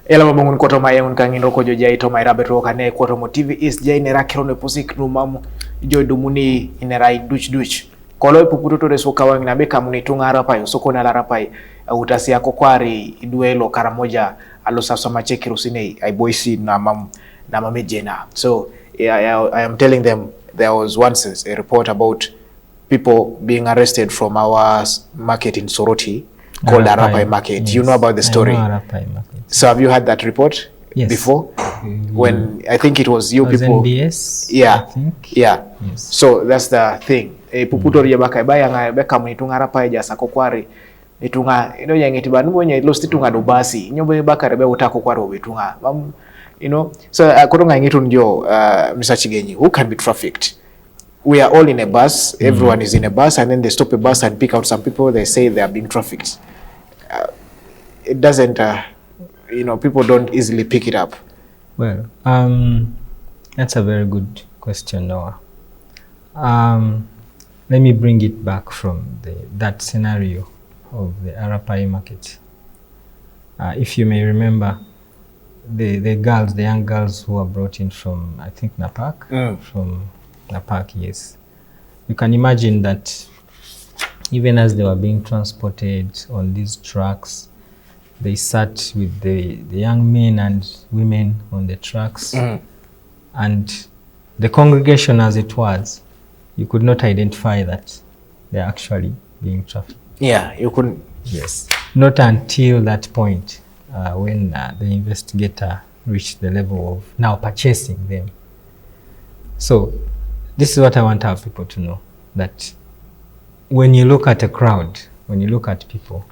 Ela mabongun koto mayen kangin roko jo jai to AIRABET WOK ne koto mo TV is jai ne rakero ne posik no mamu jo dumuni inerai duch kolo puputo to reso kawang na beka muni tunga rapai soko na rapai utasi yako kwari iduelo karamoja alosa soma cheki rusine ai boysi na mamejena. So I am telling them there was once a report about people being arrested from our market in Soroti called AIRABET market. Yes. You know about the story. AIRABET market. So have you had that report? Yes. Before? When I think it was you people. NBS, yeah. I think. Yeah. Yes. So that's the thing. Puputo ya baka baya nga beka mnitunga AIRABET jasa kokwari itunga ino yang itiba nubo nya lost itunga do basi nyobe baka rebe utako kwari obetunga. You know. So koronga ngitu ndio Mr. Chigenyi, who can be trafficked? We are all in a bus, everyone is in a bus, and then they stop a bus and pick out some people, they say they are being trafficked. It doesn't you know, people don't easily pick it up. Well, that's a very good question, Noah. Let me bring it back from that scenario of the AIRABET market. If you may remember, the young girls who were brought in from, I think, Napak, from Napak, yes. You can imagine that even as they were being transported on these trucks, they sat with the young men and women on the trucks, and the congregation as it was, you could not identify that they're actually being trafficked. Yeah, you couldn't. Yes. Not until that point when the investigator reached the level of now purchasing them. So this is what I want our people to know, that when you look at a crowd, when you look at people,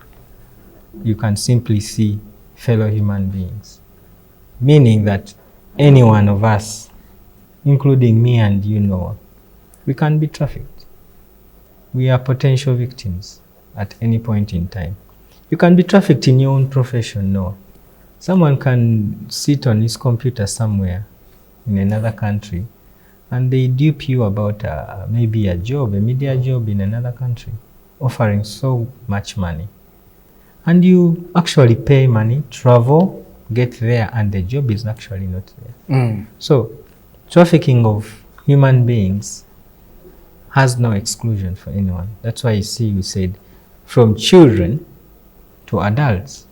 you can simply see fellow human beings. Meaning that any one of us, including me and you, Noah, we can be trafficked. We are potential victims at any point in time. You can be trafficked in your own profession, Noah. Someone can sit on his computer somewhere in another country and they dupe you about maybe a job, a media job in another country, offering so much money. And you actually pay money, travel, get there, and the job is actually not there. So trafficking of human beings has no exclusion for anyone. That's why you see we said from children to adults,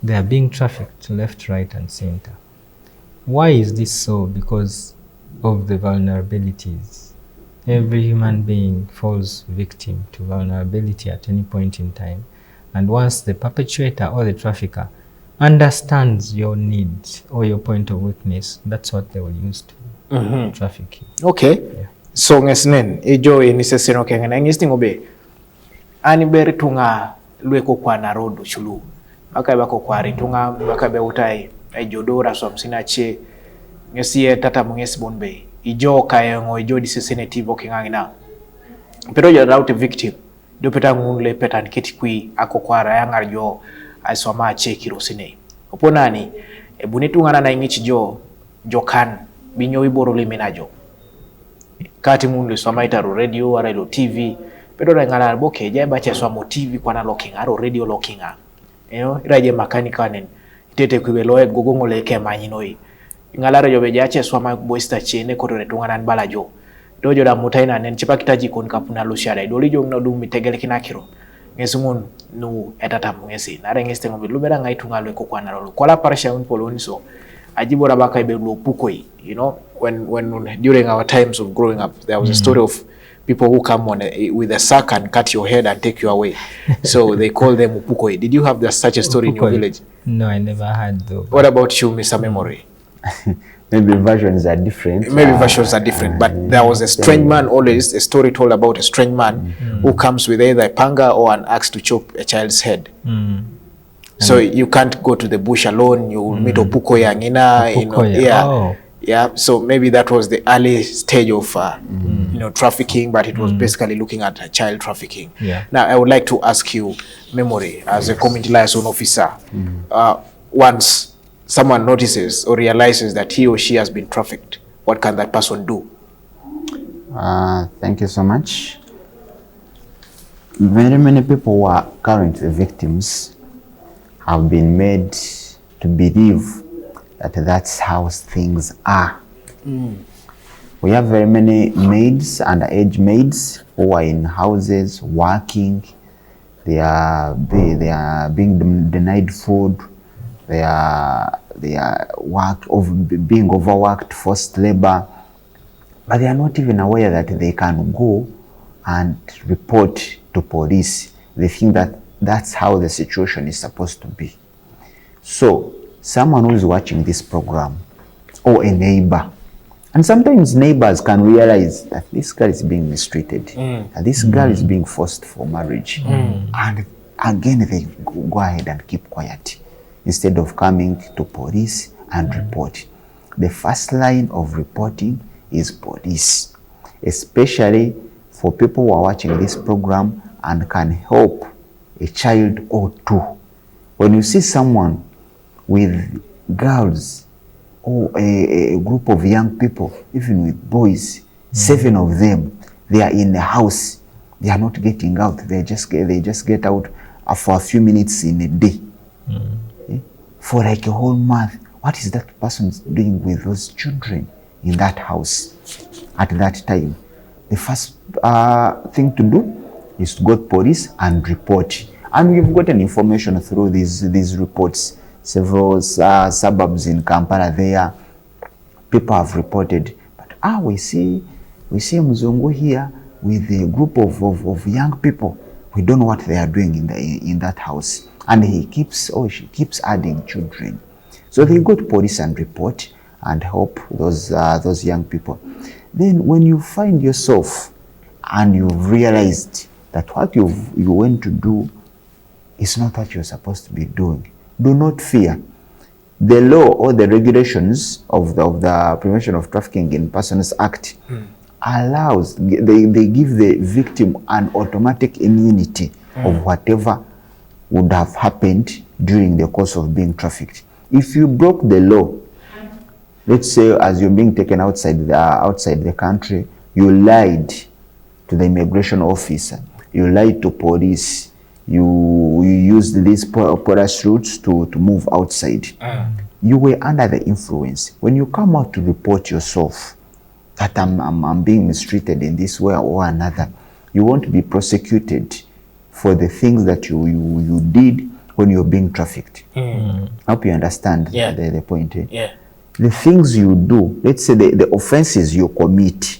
they are being trafficked left, right, and center. Why is this so? Because of the vulnerabilities. Every human being falls victim to vulnerability at any point in time. And once the perpetrator or the trafficker understands your needs or your point of weakness, that's what they will use to traffic you. Okay. Yeah. So ngesnen ejo iniseseno kengena ngistingo be ani beri tunga lweko kwa narodu chulu maka bako kwari tunga maka be utai ejodora so msina che ngesie tata mungesi bonbe ijo kayengo ijo disesenative okengangina pero ya route victim do peta ngungle peta nketi kui akokwara yangarjo asoma che kirosine oponani ebunitunga na ingichi jo kan binyo wiboro limenajo kati mundu soma itaro radio wala ilo TV pero ngala boke je bache soma TV kwana locking aro radio locking you know iraje makanika nen itete kwibeloe gogongo leke manyinoi ngala radio bejache soma boista chene ko retunga nan balajo dojo da mutaina nen chipakitaji kon kapuna lushara dolijo ngadu mitegele kinakiro ngesumun nu etata mungesi nare ngeste ngombe lubera ngaitunga lwe ko kwana rolo kola parsha un poloniso ajibora baka ibelo pukoi. You know, when during our times of growing up, there was a story of people who come on with a sack and cut your head and take you away. So they call them upukoi. Did you have such a story in your village? No, I never had though. What about you, Mr. Memory? Maybe versions are different. Maybe versions are different, but there was a strange man, always a story told about a strange man who comes with either a panga or an axe to chop a child's head. So you can't go to the bush alone. You will meet Opukoi Angina. You know, yeah, yeah. So maybe that was the early stage of you know, trafficking, but it was basically looking at child trafficking. Yeah. Now I would like to ask you, Memory, as a community liaison officer, once someone notices or realizes that he or she has been trafficked, what can that person do? Thank you so much. Very many people who are currently victims have been made to believe that that's how things are. We have very many maids, underage maids, who are in houses working. They are being denied food. They are being overworked, forced labor, but they are not even aware that they can go and report to police. They think that that's how the situation is supposed to be. So someone who is watching this program, or a neighbor, and sometimes neighbors can realize that this girl is being mistreated, that this girl is being forced for marriage, and again they go ahead and keep quiet instead of coming to police and report. The first line of reporting is police, especially for people who are watching this program and can help a child or two. When you see someone with girls or a group of young people, even with boys, 7 of them, they are in the house, they are not getting out, they just get out for a few minutes in a day, for like a whole month. What is that person doing with those children in that house at that time? The first thing to do is to go to police and report. And we've gotten information through these reports. Several suburbs in Kampala there, people have reported. But we see Mzungu here with a group of young people. We don't know what they are doing in that house. And she keeps adding children. So they go to police and report and help those young people. Then when you find yourself and you've realized that what you went to do is not what you're supposed to be doing, do not fear. The law or the regulations of the Prevention of Trafficking in Persons Act allows, they give the victim an automatic immunity of whatever would have happened during the course of being trafficked. If you broke the law, let's say as you're being taken outside the country, you lied to the immigration officer, you lied to police, you used these porous routes to move outside. You were under the influence. When you come out to report yourself that I'm being mistreated in this way or another, you won't be prosecuted for the things that you did when you're being trafficked. I hope you understand the point. The things you do, let's say the offenses you commit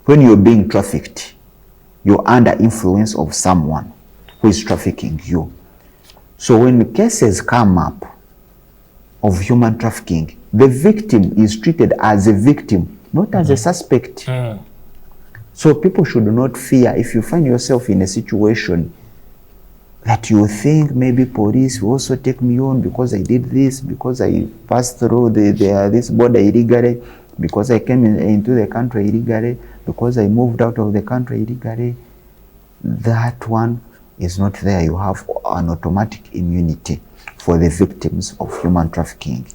when you're being trafficked, you're under influence of someone who is trafficking you. So when cases come up of human trafficking, the victim is treated as a victim, not as a suspect. So people should not fear. If you find yourself in a situation that you think maybe police will also take me on because I did this, because I passed through this border illegally, because I came into the country illegally, because I moved out of the country illegally, that one is not there. You have an automatic immunity for the victims of human trafficking.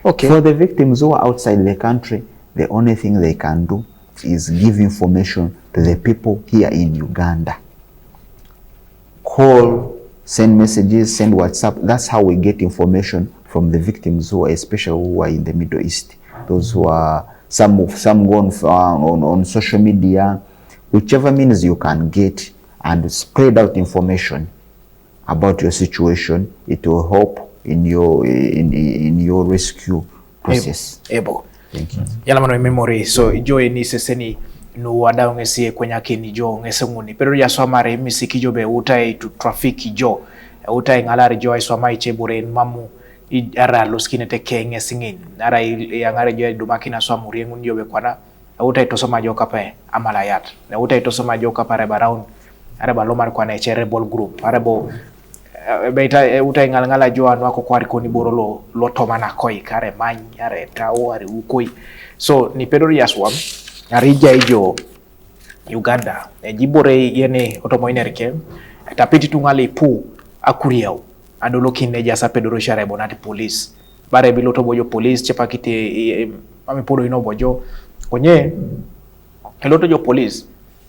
Okay. For the victims who are outside the country, the only thing they can do is give information to the people here in Uganda. Call, send messages, send WhatsApp. That's how we get information from the victims who are, especially who are in the Middle East. Those who are, some go on social media, whichever means you can get, and spread out information about your situation. It will help in your rescue process. Ebo. Thank you. Yala mano memory. So joy ni seseni no wada ngesi kwenya kini jo ngese nguni. Pero ya swamare misiki jo be utai to traffic jo. Utai ngalari jo ai swamai chebure mamu ara loskine te kenge singin. Ara yangare jo dumakina swamuri ngun jo be kwana. Utai to soma jo kape amalayat. Na utai to soma jo kapare baround. Ara ba lomar kwana rebel group. Ara bo beta utai ngala jo anu ako kwari koni borolo lotoma na koi kare many are tao are ukoi. So ni pedro ya swam arija ijo Uganda jibore yene otomo inerke tapiti tungali pu akuriau adolo kine jasa pedro share bonati police bare biloto bojo police chepakite mami podo ino bojo konye eloto jo police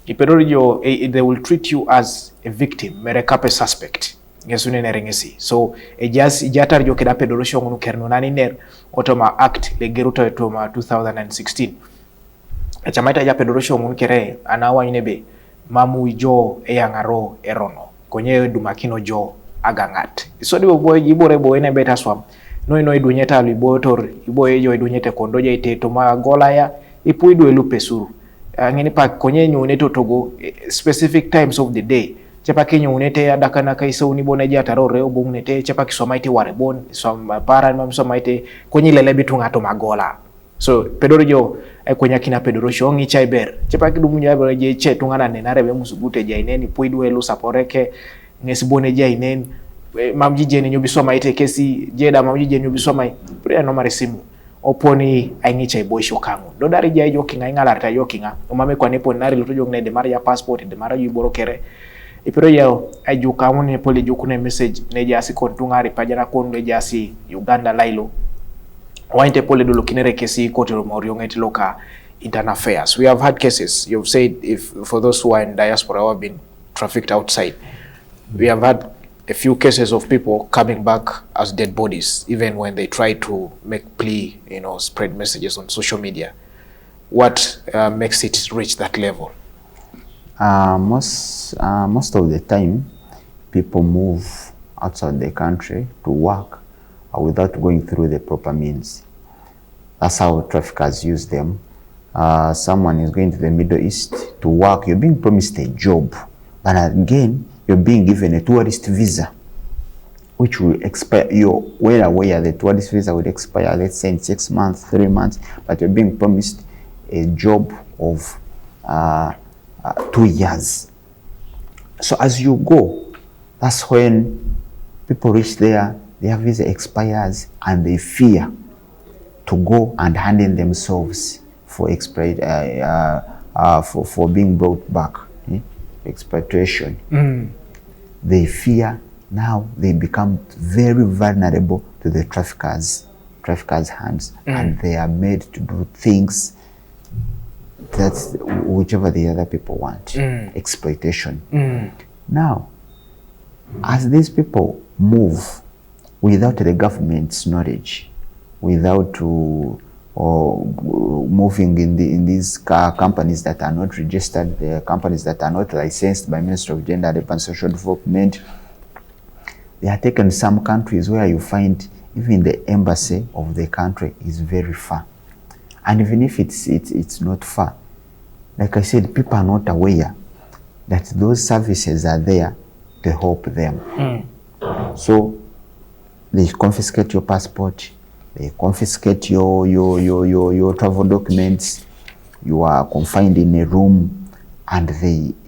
ipedro jo they will treat you as a victim mere kape suspect ngesune nerengesi so ejas ijatar jo keda pedorosho ngunu kerno nani ner otoma act le geruto toma 2016 chamaita ja pedorosho ngunu kere anawa inebe mamu jo eyangaro erono konye dumakino jo agangat so dibo boy ibore boy ne beta swam no idunyeta libotor iboye jo idunyete kondoja ite toma golaya ipu idu elu pesuru ngini pa konye nyune togo specific times of the day chepa kinyo unete adakana kaisa unibona jata rore obunete chepa kisomaite warebon som para mamsomaite konyi lele bitu ngato magola so pedorojo konya kina pedoro shongi chaiber chepa kidumunya beje che tungana nenare be musugute jaineni puidu elu saporeke ngesibone jainen mamjije ni nyobisomaite kesi jeda mamjije nyobisoma pre no maresimu oponi aingicha iboisho kangu dodari jai jokinga ingala ta jokinga umame kwa nepo nari lutojo ngne mara ya passport de mara yiboro kere ipiro yao ajuka mune pole jukune message nejasi kontungari pajana kon nejasi Uganda lailo wainte pole dolo kinere kesi kote mauriongeti loka internal affairs. We have had cases. You've said if for those who are in diaspora who have been trafficked outside, we have had a few cases of people coming back as dead bodies, even when they try to make plea, spread messages on social media. What makes it reach that level? Most of the time, people move outside the country to work without going through the proper means. That's how traffickers use them. Someone is going to the Middle East to work. You're being promised a job, but again, you're being given a tourist visa, which will expire. You're well aware the tourist visa would expire, let's say in 6 months, 3 months, but you're being promised a job of 2 years. So as you go, that's when people reach there, their visa expires, and they fear to go and handle themselves for for being brought back, exploitation. They fear. Now they become very vulnerable to the traffickers' hands, and they are made to do things that whichever the other people want. Exploitation. Now, as these people move without the government's knowledge, without moving in these companies that are not registered, the companies that are not licensed by Ministry of Gender and Social Development, they are taken some countries where you find even the embassy of the country is very far. And even if it's not far, like I said, people are not aware that those services are there to help them. So they confiscate your passport, they confiscate your travel documents, you are confined in a room, and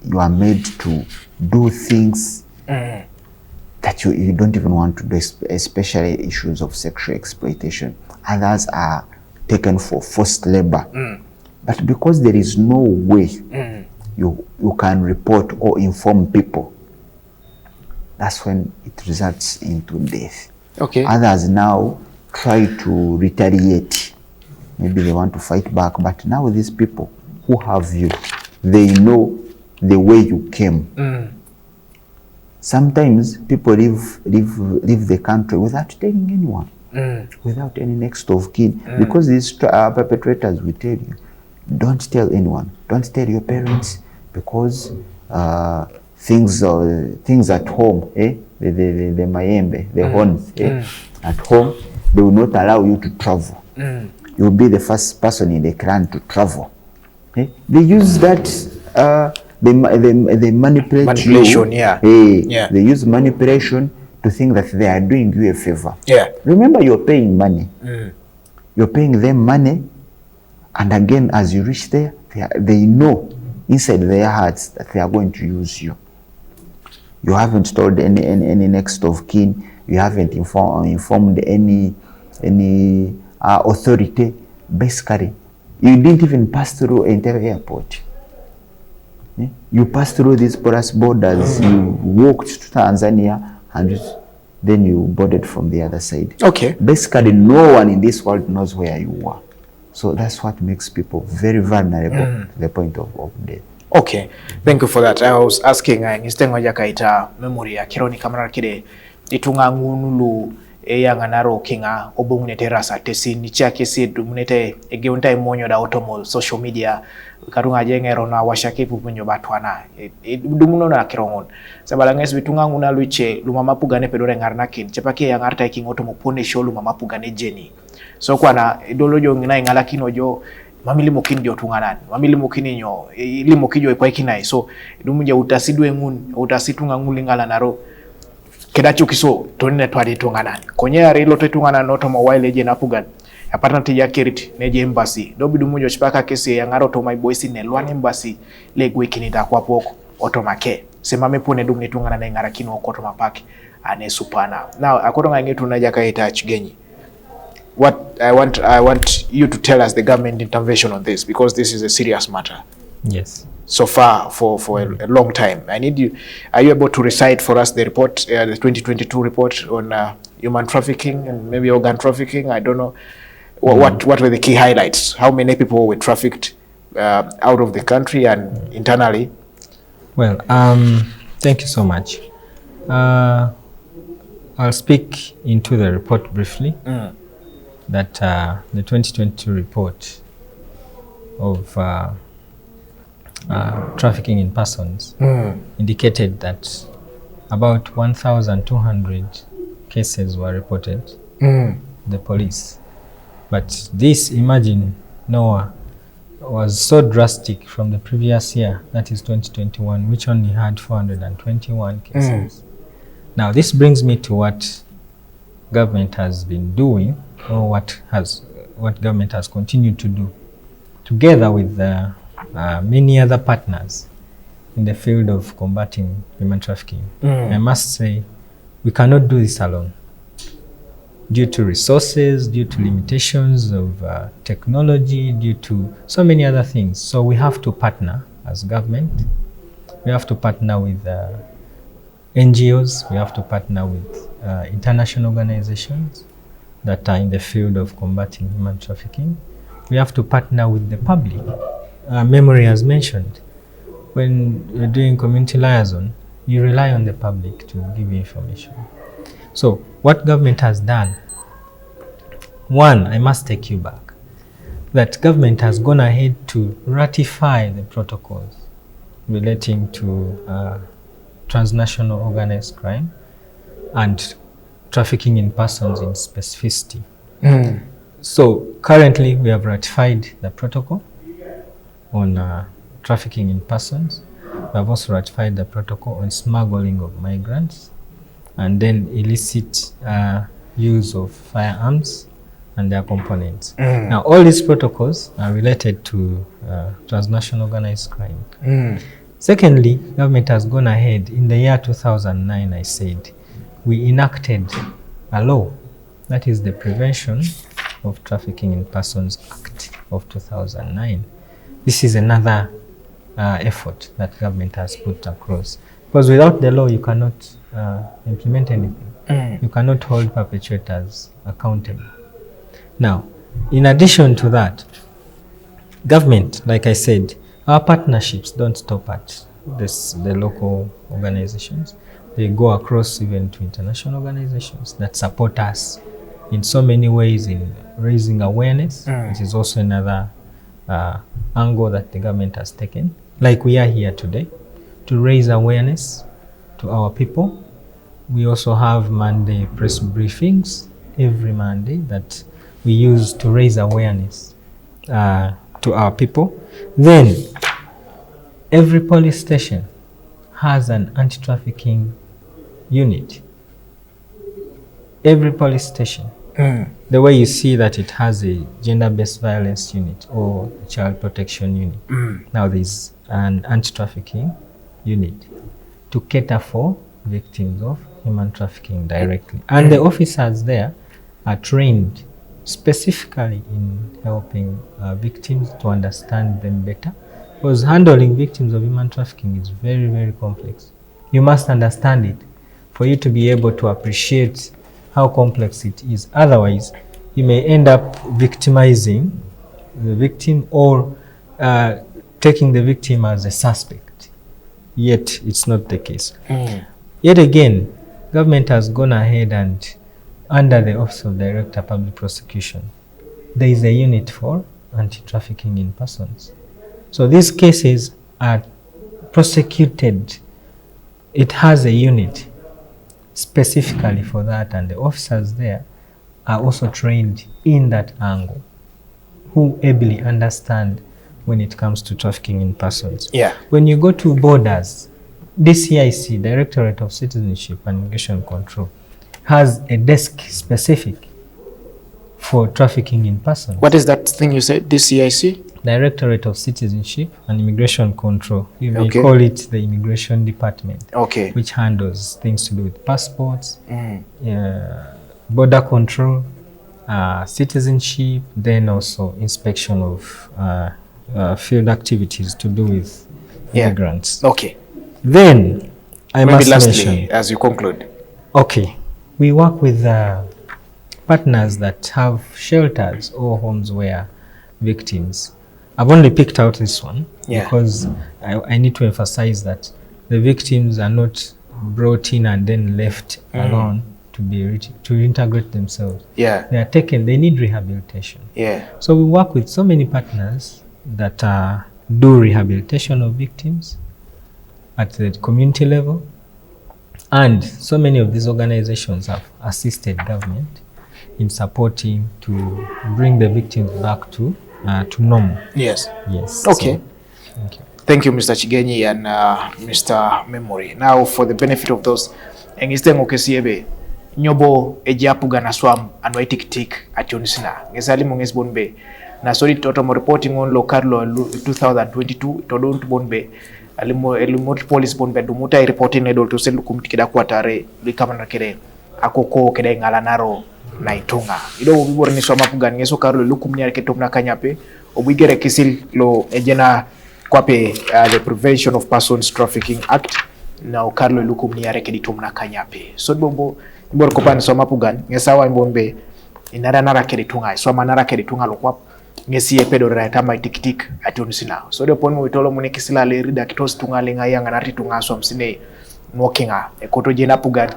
you are made to do things that you don't even want to do, especially issues of sexual exploitation. Others are taken for forced labor. But because there is no way you can report or inform people, that's when it results into death. Okay. Others now try to retaliate. Maybe they want to fight back, but now these people who have you, they know the way you came. Sometimes people leave the country without telling anyone, without any next of kin, because these perpetrators will tell you, don't tell anyone, don't tell your parents, because things at home, the maembe, the horns, at home, they will not allow you to travel. You will be the first person in the clan to travel. They use that, they manipulate manipulation, you. They use manipulation to think that they are doing you a favor. Remember, you're paying money. You're paying them money, and again, as you reach there, they know inside their hearts that they are going to use you. You haven't told any next of kin. You haven't informed any authority. Basically, you didn't even pass through entire airport. You passed through these porous borders. You walked to Tanzania, and then you boarded from the other side. Okay. Basically, no one in this world knows where you are. So that's what makes people very vulnerable to the point of death. Okay, thank you for that. I was asking ngistengo jakaita memory ya kironi kamera kide itunga ngunulu eyanga naro kinga obungne terasa tesini chake sidu munete egeunta imonyo da otomo social media karunga jengero na washakipu punyo batwana dumuno na kirongon sabalanges bitunga nguna luche lumamapu gane pedore ngarnakin chepake yang arta king otomo pone show lumamapu gane jeni so kwana idolojo ngina ingala kinojo mamili mokini dio tunganan mamili mokini nyo ili mokijo kwa ikinai so dumunja utasidwe ngun utasitunga ngulingala naro kedacho kiso tonne twadi tunganan konya rilo tunganan noto mawile je napugan apatna ti yakirit neje embassy dobi dumunjo chipaka kesi ya ngaro to my boys ne lwan embassy legwe kinida kwa poko otomake semame pone dumni tungana na ngara kino okoto mapaki ane supana now akotonga ngetu naja kaita chigenyi. What I want you to tell us the government intervention on this, because this is a serious matter. Yes. So far for a long time. I need you. Are you able to recite for us the report, the 2022 report on human trafficking and maybe organ trafficking? I don't know. What were the key highlights? How many people were trafficked out of the country and internally? Well, thank you so much. I'll speak into the report briefly. That the 2022 report of trafficking in persons indicated that about 1,200 cases were reported to the police. But this, imagine, Noah, was so drastic from the previous year, that is 2021, which only had 421 cases. Now, this brings me to what government has been doing, or what government has continued to do, together with many other partners in the field of combating human trafficking. I must say, we cannot do this alone, due to resources, due to limitations of technology, due to so many other things. So we have to partner as government. We have to partner with NGOs. We have to partner with international organizations that are in the field of combating human trafficking. We have to partner with the public. Memory has mentioned, when you're doing community liaison, you rely on the public to give you information. So what government has done, one, I must take you back, that government has gone ahead to ratify the protocols relating to transnational organized crime and trafficking in persons in specificity. So currently we have ratified the protocol on trafficking in persons. We have also ratified the protocol on smuggling of migrants, and then illicit use of firearms and their components. Now all these protocols are related to transnational organized crime. Secondly, government has gone ahead. In the year 2009, I said, we enacted a law, that is the Prevention of Trafficking in Persons Act of 2009. This is another effort that government has put across, because without the law you cannot implement anything. You cannot hold perpetrators accountable. Now, in addition to that, government, like I said, our partnerships don't stop at the local organizations. They go across even to international organizations that support us in so many ways in raising awareness, which is also another angle that the government has taken. Like we are here today to raise awareness to our people. We also have Monday press briefings every Monday that we use to raise awareness to our people. Then every police station has an anti-trafficking unit. Every police station. The way you see that it has a gender-based violence unit or a child protection unit. Now there's an anti-trafficking unit to cater for victims of human trafficking directly. And the officers there are trained specifically in helping victims to understand them better, because handling victims of human trafficking is very, very complex. You must understand it for you to be able to appreciate how complex it is. Otherwise, you may end up victimizing the victim or taking the victim as a suspect, yet it's not the case. Yet again, government has gone ahead and under the Office of Director Public Prosecution, there is a unit for anti-trafficking in persons. So these cases are prosecuted. It has a unit specifically for that, and the officers there are also trained in that angle, who ably understand when it comes to trafficking in persons. Yeah. When you go to borders, DCIC, Directorate of Citizenship and Immigration Control, has a desk specific for trafficking in persons. What is that thing you said, DCIC? Directorate of Citizenship and Immigration Control. You may Okay. call it the Immigration Department, Okay. which handles things to do with passports, border control, citizenship, then also inspection of field activities to do with immigrants. Okay. Then, I Maybe must lastly, mention, as you conclude. okay, we work with partners that have shelters or homes where victims. I've only picked out this one because I need to emphasize that the victims are not brought in and then left alone to integrate themselves. Yeah. They are taken, they need rehabilitation. Yeah. So we work with so many partners that do rehabilitation of victims at the community level, and so many of these organizations have assisted government in supporting to bring the victims back to normal. Yes. Yes. Okay. So, thank you. Thank you, Mr. Chigenyi and Mr. Memory. Now, for the benefit of those, engistengo kesiebe nyobo ejapuga na swam anwai tik atonisina. Ngesali monges bonbe. Na sorry totomo reporting on local law 2022 todont bonbe. Alimo police bonbe dumuta reporting edol to selu kumtikida kwa tare likamana kere akoko kede ngala naro na itunga. Ido ubibor ni swama puga ngeso karlo lukumnya ke tomna kanyape obigere kisil lo ejena kwape the Prevention of Persons Trafficking Act na ukarlo lukum ni yare keditumna kanyape so bombo ibor ko pan soma pugan ngesawa imbombe inara nara keditunga soma nara keditunga lokwap ngesi epedo rata mai tik atunisina so de pon mo itolo mune kisila le rida kitos tunga lenga yanga nati tunga som sine mokinga ekoto jena pugan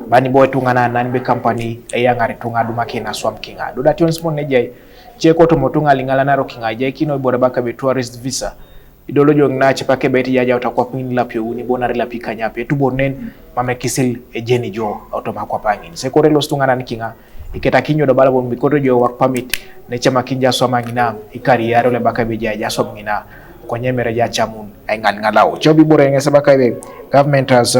bani boy tunga na nan be company yanga ritunga duma kina swam kinga do that once mon nejay cheko to motunga lingala naro kinga jay kino ibora baka be tourist visa idolo jong na chepake beti jaja utakuwa pin lapyo uni bona rela pika nyape tu bonen mame kisil ejeni jo automa kwa pangin se korelo stunga nan kinga iketa kinyo do bala bon bikoto jo work permit ne chama kinja so mangina ikari yaro le baka be jaja so mngina kwa nyemere ja chamun ay ngal ngalao chobi bora ngesa baka be government has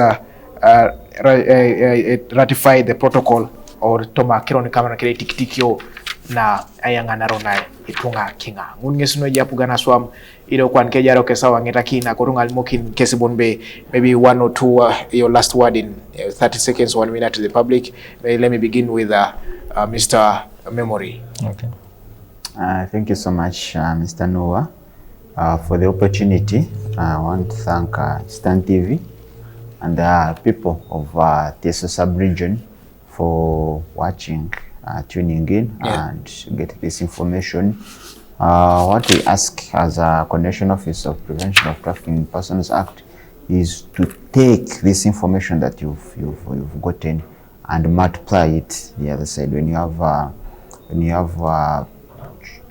ratified the protocol or toma kironi kama kile tiktikio na ayanga narona itunga kinga ngungesino japuga na swam ido kwan ke jaro ke sawa ngeta kina korunga almokin kesi bonbe maybe one or two your last word in 30 seconds 1 minute to the public. Let me begin with Mr. Memory. Okay. Thank you so much, Mr. Noah, for the opportunity. I want to thank Stan TV and the people of Teso sub-region for watching, tuning in and get this information. What we ask as a Coordination Office of Prevention of Trafficking in Persons Act is to take this information that you've gotten and multiply it the other side. When you have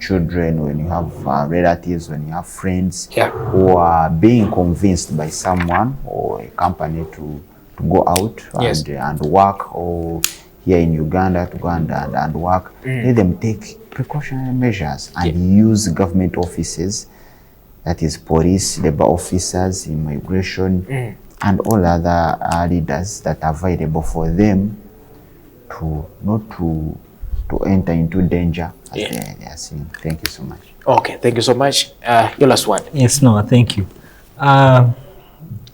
children, when you have relatives, when you have friends who are being convinced by someone or a company to go out and work, or here in Uganda to go and work, let them take precautionary measures and use government offices, that is police, labor officers, immigration, and all other leaders that are available for them to not to enter into danger as they are seeing. Thank you so much. Okay, thank you so much. Your last word. Yes, Noah, thank you. I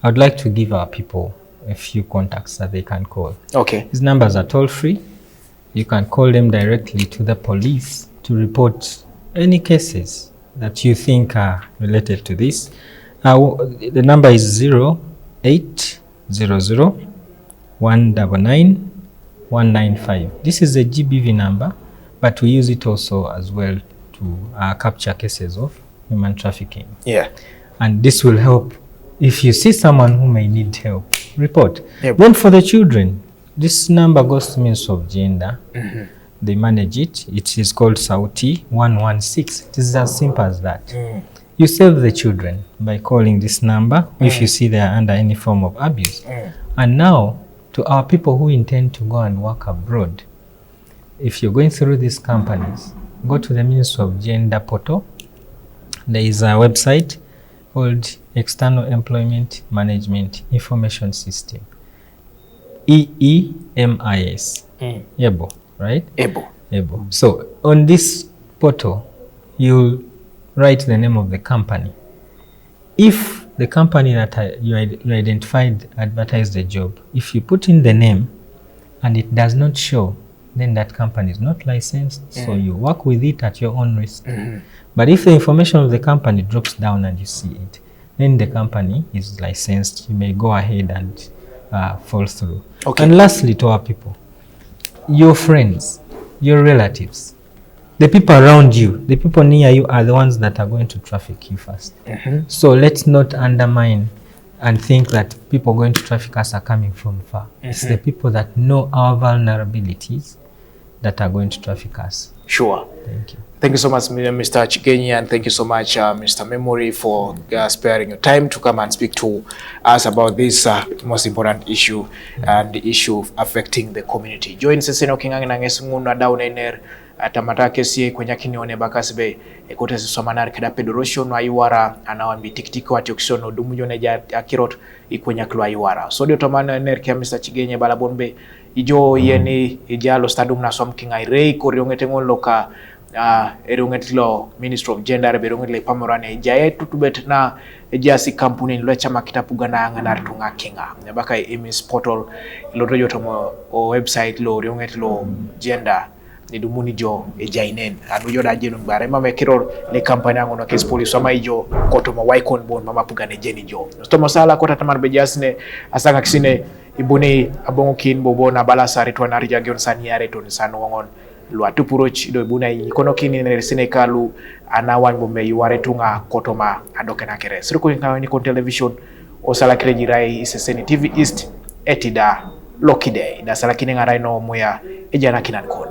would like to give our people a few contacts that they can call. Okay. These numbers are toll free. You can call them directly to the police to report any cases that you think are related to this. The number is 0800 199 195. This is a GBV number, but we use it also as well to capture cases of human trafficking. Yeah. And this will help. If you see someone who may need help, report. Yep. Then for the children, this number goes to Ministry of Gender. They manage it. It is called Sauti 116. It is as simple as that. You save the children by calling this number if you see they are under any form of abuse. And now, to our people who intend to go and work abroad, if you're going through these companies, go to the Ministry of Gender portal. There is a website called External Employment Management Information System. EEMIS. EBO, right? EBO. So on this portal, you'll write the name of the company. If the company that you identified advertised the job, if you put in the name and it does not show, then that company is not licensed, so you work with it at your own risk. But if the information of the company drops down and you see it, then the company is licensed. You may go ahead and fall through. Okay. And lastly, to our people, your friends, your relatives, the people around you, the people near you are the ones that are going to traffic you first. So let's not undermine and think that people going to traffic us are coming from far. It's the people that know our vulnerabilities that are going to traffic us. Sure. Thank you. Thank you so much, Mr. Chigenyi, and thank you so much, Mr. Memory, for sparing your time to come and speak to us about this most important issue and the issue affecting the community. Join seseno kingangi na ngesunguna down ener atamata kesi kwenye kinione bakasbe ekote somanar keda pedorosho no ayuara anawambi tikitiko atiokisono dumunyo neja akirot ikwenya klo ayuara. So dio tomana ener kia Mr. Chigenyi balabonbe ijo yeni ijalo stadum na somkinga irei koriongete ngoloka erungetilo Ministry of Gender berungetile pamorane jaye tutubet na jasi kampuni lo chama kitapugana ngana tunga kinga baka emis portal lo yotomo o website lo erungetilo gender ni dumuni jo jainen anu yoda jenu bare mama kiror le kampani ngono kes police sama ijo kotomo waikon bon mama pugane jeni jo to masala kota tamar be jasne asanga kisine ibune abongo kin bobo na bala sari to na rija gyon saniare to sanu ngon lo atupuroch do buna ikono kini ne senekalu anawan bo me yuare tunga kotoma adoke na kere sirko ni kon television o sala krejirai iseseni TV East etida lokide da sala kini ngarai no moya ejana kinan kon